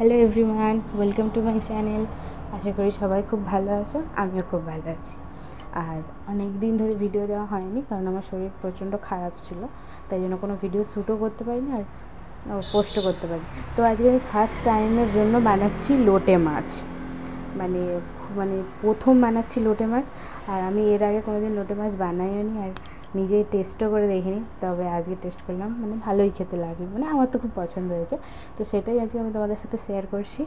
Hello everyone, welcome to my channel. আশা করি সবাই খুব ভালো আছো, আমিও খুব ভালো আছি। আর অনেক দিন ধরে ভিডিও দেওয়া হয়নি, কারণ আমার শরীর প্রচণ্ড খারাপ ছিল, তাই জন্য কোনো ভিডিও শ্যুটও করতে পারিনি আর পোস্টও করতে পারিনি। তো আজকে আমি ফার্স্ট টাইমের জন্য বানাচ্ছি লোটে মাছ, মানে মানে প্রথম বানাচ্ছি লোটে মাছ। আর আমি এর আগে কোনোদিন লোটে মাছ বানাইও নি আর নিজেই টেস্টও করে দেখিনি, তবে আজকে টেস্ট করলাম, মানে ভালোই খেতে লাগলো, মানে আমার তো খুব পছন্দ হয়েছে। তো সেটাই আজকে আমি তোমাদের সাথে শেয়ার করছি।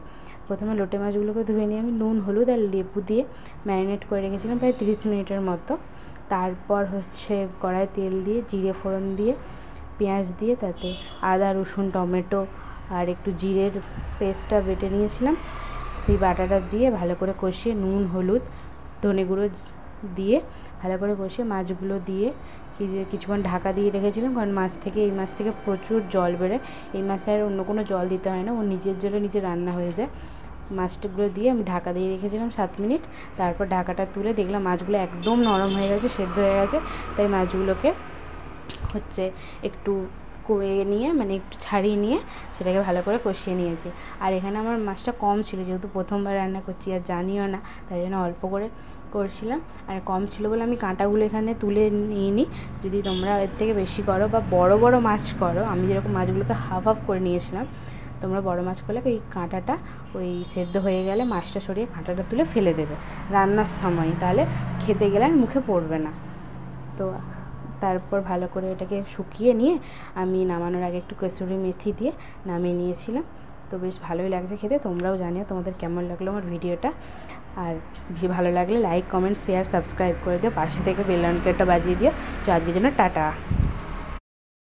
প্রথমে লোটে মাছগুলোকে ধুয়ে নিয়ে আমি নুন, হলুদ আর লেবু দিয়ে ম্যারিনেট করে রেখেছিলাম প্রায় 30 মিনিটের মতো। তারপর কড়ায় তেল দিয়ে জিরে ফোড়ন দিয়ে পেঁয়াজ দিয়ে তাতে আদা, রসুন, টমেটো আর একটু জিরের পেস্টটা বেটে নিয়েছিলাম, সেই বাটাটা দিয়ে ভালো করে কষিয়ে নুন, হলুদ, ধনে গুঁড়ো দিয়ে ভালো করে কষিয়ে মাছগুলো দিয়ে কিছুক্ষণ ঢাকা দিয়ে রেখেছিলাম, কারণ এই মাছ থেকে প্রচুর জল বেরোয়। এই মাছে আর অন্য কোনো জল দিতে হয় না, ও নিজের জলে নিজে রান্না হয়ে যায়। মাছগুলো দিয়ে আমি ঢাকা দিয়ে রেখেছিলাম 7 মিনিট। তারপর ঢাকাটা তুলে দেখলাম মাছগুলো একদম নরম হয়ে গেছে, সেদ্ধ হয়ে গেছে। তাই মাছগুলোকে একটু নিয়ে, মানে একটু ছাড়িয়ে নিয়ে সেটাকে ভালো করে কষিয়ে নিয়েছি। আর এখানে আমার মাছটা কম ছিল, যেহেতু প্রথমবার রান্না করছি আর জানিও না, তাই জন্য অল্প করে করছিলাম। আর কম ছিল বলে আমি কাঁটাগুলো এখানে তুলে নিইনি। যদি তোমরা এর থেকে বেশি করো বা বড় বড় মাছ করো, আমি যেরকম মাছগুলোকে হাফ হাফ করে নিয়েছিলাম, তোমরা বড় মাছ করলে ওই কাঁটাটা সেদ্ধ হয়ে গেলে মাছটা সরিয়ে কাঁটাটা তুলে ফেলে দেবে রান্নার সময়, তাহলে খেতে গেলে আর মুখে পড়বে না। তো তারপর ভালো করে এটাকে শুকিয়ে নিয়ে আমি নামানোর আগে একটু কসুরি মেথি দিয়ে নামিয়ে নিয়েছিলাম। তো বেশ ভালোই লাগছে খেতে। তোমরাও জানিও তোমাদের কেমন লাগলো আমার ভিডিওটা। আর ভালো লাগলে লাইক, কমেন্ট, শেয়ার, সাবস্ক্রাইব করে দিও, পাশে থেকে বেল আইকনটা বাজিয়ে দিও। তো আজকের জন্য টাটা।